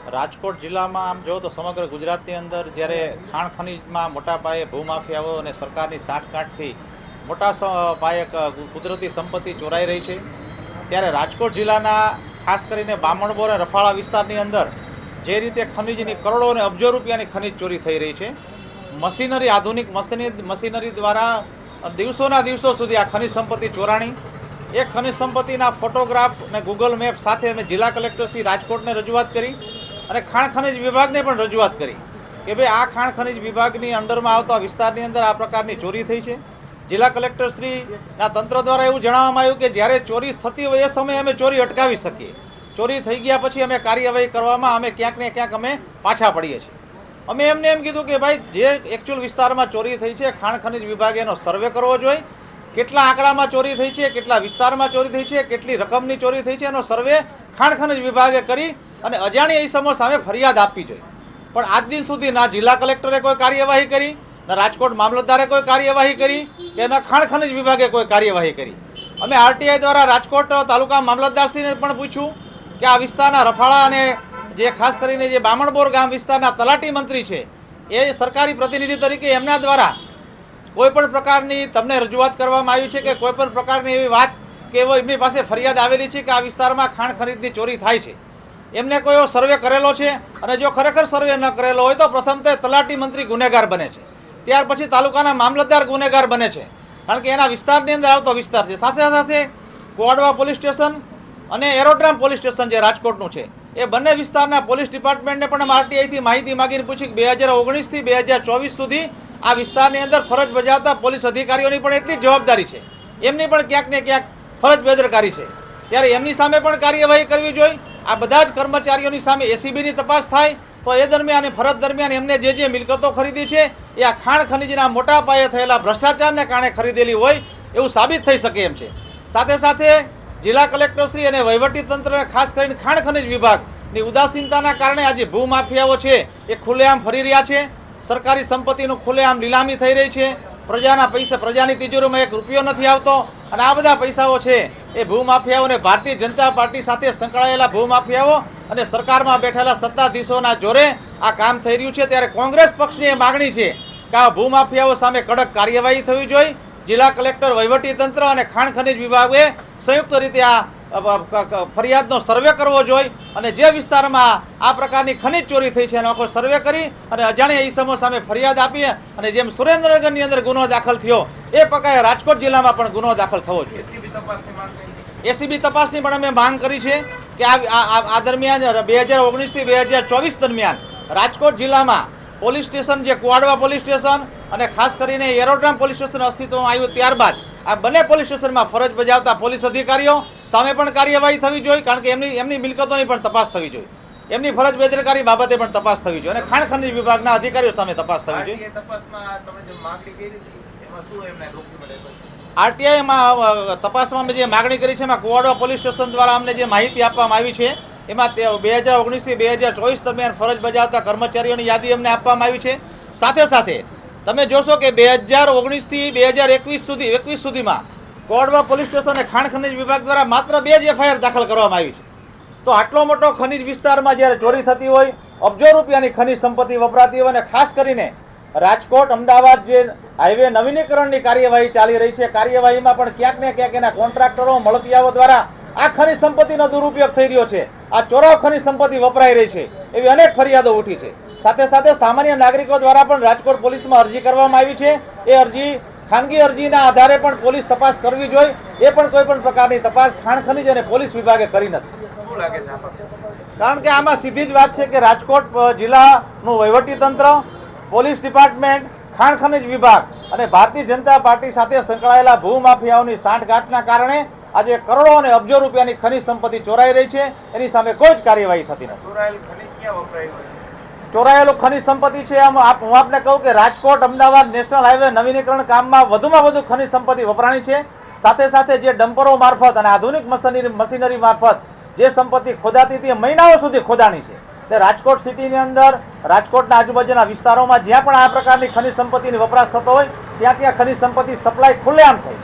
રાજકોટ જિલ્લામાં આમ જો તો સમગ્ર ગુજરાતની અંદર જ્યારે ખાણ ખનીજમાં મોટા પાયે ભૂમાફિયાઓ અને સરકારની સાંઠગાંઠથી મોટા પાયે કુદરતી સંપત્તિ ચોરાઈ રહી છે, ત્યારે રાજકોટ જિલ્લાના ખાસ કરીને બામણબોર અને રફાળા વિસ્તારની અંદર જે રીતે ખનીજની કરોડો અને અબજો રૂપિયાની ખનીજ ચોરી થઈ રહી છે, મશીનરી આધુનિક મશીનરી દ્વારા દિવસોના દિવસો સુધી આ ખનીજ સંપત્તિ ચોરાણી. એ ખનીજ સંપત્તિના ફોટોગ્રાફ અને ગૂગલ મેપ સાથે અમે જિલ્લા કલેક્ટર શ્રી રાજકોટને રજૂઆત કરી અને ખાણ ખનીજ વિભાગને પણ રજૂઆત કરી કે ભાઈ આ ખાણ ખનીજ વિભાગની અંડરમાં આવતા વિસ્તારની અંદર આ પ્રકારની ચોરી થઈ છે. જિલ્લા કલેક્ટર શ્રીના તંત્ર દ્વારા એવું જણાવવામાં આવ્યું કે જ્યારે ચોરી થતી હોય એ સમયે અમે ચોરી અટકાવી શકીએ, ચોરી થઈ ગયા પછી અમે કાર્યવાહી કરવામાં અમે ક્યાંક ને ક્યાંક અમે પાછા પડીએ છીએ. અમે એમને એમ કીધું કે ભાઈ જે એકચ્યુઅલ વિસ્તારમાં ચોરી થઈ છે ખાણ ખનીજ વિભાગે એનો સર્વે કરવો જોઈએ, કેટલા આંકડામાં ચોરી થઈ છે, કેટલા વિસ્તારમાં ચોરી થઈ છે, કેટલી રકમની ચોરી થઈ છે એનો સર્વે ખાણ ખનીજ વિભાગે કરી અને અજાણ્યા ઇસમો સામે ફરિયાદ આપવી જોઈએ. પણ આજ દિન સુધી ના જિલ્લા કલેક્ટરે કોઈ કાર્યવાહી કરી, ના રાજકોટ મામલતદારે કોઈ કાર્યવાહી કરી કે ના ખાણ ખનીજ વિભાગે કોઈ કાર્યવાહી કરી. અમે આરટીઆઈ દ્વારા રાજકોટ તાલુકા મામલતદારશ્રીને પણ પૂછ્યું કે આ વિસ્તારના રફાળા અને જે ખાસ કરીને જે બામણબોર ગામ વિસ્તારના તલાટી મંત્રી છે એ સરકારી પ્રતિનિધિ તરીકે એમના દ્વારા કોઈપણ પ્રકારની તમને રજૂઆત કરવામાં આવી છે કે કોઈપણ પ્રકારની એવી વાત કે એમની પાસે ફરિયાદ આવેલી છે કે આ વિસ્તારમાં ખાણ ખનીજની ચોરી થાય છે, એમને કોઈ સર્વે કરેલો છે? અને જો ખરેખર સર્વે ન કરેલો હોય તો પ્રથમ તો તલાટી મંત્રી ગુનેગાર બને છે, ત્યાર પછી તાલુકાના મામલતદાર ગુનેગાર બને છે, કારણ કે એના વિસ્તારની અંદર આવતો વિસ્તાર છે. સાથે સાથે કોવાડવા પોલીસ સ્ટેશન અને એરોડ્રામ પોલીસ સ્ટેશન જે રાજકોટનું છે એ બંને વિસ્તારના પોલીસ ડિપાર્ટમેન્ટને પણ આરટીઆઈથી માહિતી માગીને પૂછી કે 2019થી 2024 સુધી આ વિસ્તારની અંદર ફરજ બજાવતા પોલીસ અધિકારીઓની પણ એટલી જ જવાબદારી છે, એમની પણ ક્યાંક ને ક્યાંક ફરજ બેદરકારી છે, ત્યારે એમની સામે પણ કાર્યવાહી કરવી જોઈએ. આ બધા જ કર્મચારીઓની સામે એસીબીની તપાસ થાય તો એ દરમિયાન ફરજ દરમિયાન એમને જે મિલકતો ખરીદી છે એ આ ખાણ ખનીજના મોટા પાયે થયેલા ભ્રષ્ટાચારને કારણે ખરીદેલી હોય એવું સાબિત થઈ શકે એમ છે. સાથે સાથે જિલ્લા કલેક્ટરશ્રી અને વહીવટીતંત્રને ખાસ કરીને ખાણ ખનીજ વિભાગની ઉદાસીનતાના કારણે આજે ભૂમાફિયાઓ છે એ ખુલ્લેઆમ ફરી રહ્યા છે, સરકારી સંપત્તિનું ખુલ્લેઆમ લીલામી થઈ રહી છે, પ્રજાના પૈસા પ્રજાની તિજોરીમાં એક રૂપિયો નથી આવતો અને આ બધા પૈસાઓ છે એ ભૂમાફિયાઓને ભારતીય જનતા પાર્ટી સાથે સંકળાયેલા ભૂમાફિયાઓ અને સરકારમાં બેઠેલા સત્તાધીશોના જોરે આ કામ થઈ રહ્યું છે. ત્યારે કોંગ્રેસ પક્ષની એ માગણી છે કે આ ભૂમાફિયાઓ સામે કડક કાર્યવાહી થવી જોઈએ. જિલ્લા કલેક્ટર, વહીવટીતંત્ર અને ખાણ ખનીજ વિભાગે સંયુક્ત રીતે આ ફરિયાદનો સર્વે કરવો જોઈએ અને જે વિસ્તારમાં આ પ્રકારની ખનીજ ચોરી થઈ છે એનો આખો સર્વે કરી અને અજાણ્યા ઇસમો સામે ફરિયાદ આપીએ અને જેમ સુરેન્દ્રનગરની અંદર ગુનો દાખલ થયો એ પ્રકારે રાજકોટ જિલ્લામાં પણ ગુનો દાખલ થવો જોઈએ. એસીબી તપાસની પણ અમે માંગ કરી છે કે આ દરમિયાન 2019થી 2024 દરમિયાન રાજકોટ જિલ્લામાં પોલીસ સ્ટેશન જે કુવાડવા પોલીસ સ્ટેશન અને ખાસ કરીને એરોડ્રામ પોલીસ સ્ટેશન અસ્તિત્વમાં આવ્યું ત્યારબાદ આ બંને પોલીસ સ્ટેશનમાં ફરજ બજાવતા પોલીસ અધિકારીઓ સામે પણ કાર્યવાહી થવી જોઈએ, કારણ કે એમની મિલકતોની પણ તપાસ થવી જોઈએ, એમની ફરજ બેદરકારી બાબતે પણ તપાસ થવી જોઈએ અને ખાણ ખનીજ વિભાગના અધિકારીઓ સામે તપાસ થવી જોઈએ. આરટીઆઈમાં તપાસમાં અમે જે માગણી કરી છે એમાં કુવાડવા પોલીસ સ્ટેશન દ્વારા અમને જે માહિતી આપવામાં આવી છે એમાં 2019થી 2024 દરમિયાન ફરજ બજાવતા કર્મચારીઓની યાદી અમને આપવામાં આવી છે. સાથે સાથે તમે જોશો કે 2019થી 2021 સુધીમાં કોવાડવા પોલીસ સ્ટેશન અને ખાણ ખનીજ વિભાગ દ્વારા માત્ર 2 જ એફઆઈઆર દાખલ કરવામાં આવી છે. તો આટલો મોટો ખનીજ વિસ્તારમાં જ્યારે ચોરી થતી હોય, અબજો રૂપિયાની ખનીજ સંપત્તિ વપરાતી હોય અને ખાસ કરીને રાજકોટ અમદાવાદ જે હાઈવે નવીનીકરણની કાર્યવાહી ચાલી રહી છે, કાર્યવાહીમાં પણ ક્યાંક ને ક્યાંક એના કોન્ટ્રાક્ટરો, મળતિયાઓ દ્વારા આ ખનીજ સંપત્તિનો દુરુપયોગ થઈ રહ્યો છે, આ ચોરાવ ખનીજ સંપત્તિ વપરાઈ રહી છે એવી અનેક ફરિયાદો ઉઠી છે. સાથે સાથે સામાન્ય નાગરિકો દ્વારા પણ રાજકોટ પોલીસમાં અરજી કરવામાં આવી છે. એ અરજી ખાનગી અરજીના આધારે પણ પોલીસ તપાસ કરવી જોઈએ, એ પણ કોઈ પણ પ્રકારની તપાસ ખાણ ખનીજ અને પોલીસ વિભાગે કરી નથી. કારણ કે આમાં સીધી જ વાત છે કે રાજકોટ જિલ્લાનું વહીવટીતંત્ર, પોલીસ ડિપાર્ટમેન્ટ, ખાણ ખનીજ વિભાગ અને ભારતીય જનતા પાર્ટી સાથે સંકળાયેલા ભૂમાફિયાઓની સાંઠગાંઠના કારણે આજે કરોડો અને અબજો રૂપિયાની ખનીજ સંપત્તિ ચોરાઈ રહી છે, એની સામે કોઈ જ કાર્યવાહી થતી નથી. ચોરાયેલું ખનીજ સંપત્તિ છે હું આપને કહું કે રાજકોટ અમદાવાદ નેશનલ હાઈવે નવીનીકરણ કામમાં વધુમાં વધુ ખનીજ સંપત્તિ વપરાણી છે. સાથે સાથે જે ડમ્પરો મારફત અને આધુનિક મશીનરી મારફત જે સંપત્તિ ખોદાતી હતી મહિનાઓ સુધી ખોદાણી છે. તે રાજકોટ સિટીની અંદર, રાજકોટના આજુબાજુના વિસ્તારોમાં જ્યાં પણ આ પ્રકારની ખનીજ સંપત્તિની વપરાશ થતો હોય ત્યાં ખનીજ સંપત્તિ સપ્લાય ખુલ્લેઆમ થઈ છે.